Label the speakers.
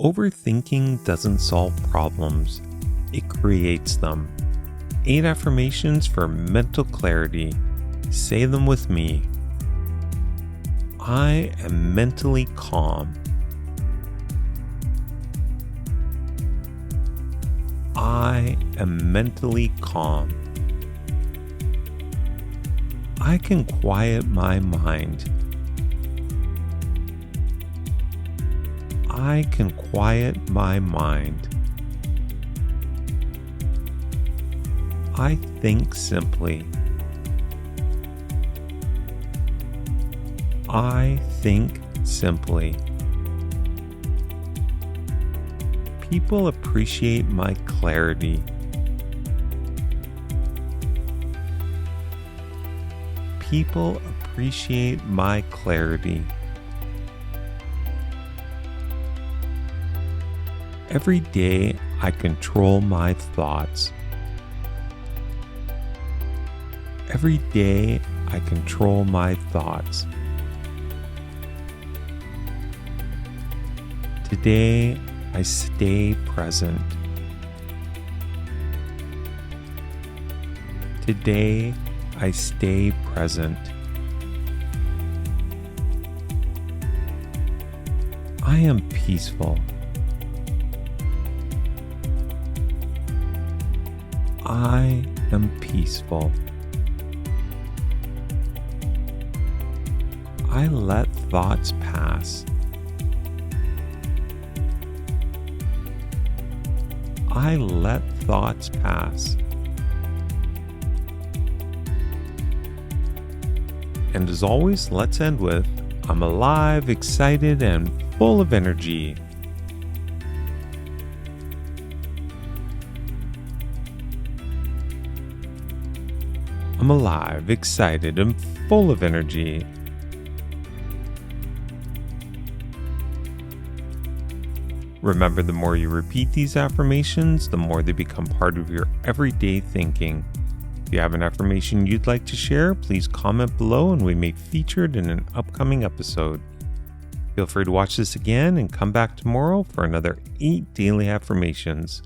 Speaker 1: Overthinking doesn't solve problems, it creates them. 8 affirmations for mental clarity. Say them with me. I am mentally calm. I am mentally calm. I can quiet my mind. I can quiet my mind. I think simply. I think simply. People appreciate my clarity. People appreciate my clarity. Every day I control my thoughts. Every day I control my thoughts. Today I stay present. Today I stay present. I am peaceful. I am peaceful. I let thoughts pass. I let thoughts pass. And as always, let's end with, I'm alive, excited, and full of energy. I'm alive, excited, and full of energy. Remember, the more you repeat these affirmations, the more they become part of your everyday thinking. If you have an affirmation you'd like to share, please comment below and we may feature it in an upcoming episode. Feel free to watch this again and come back tomorrow for another 8 daily affirmations.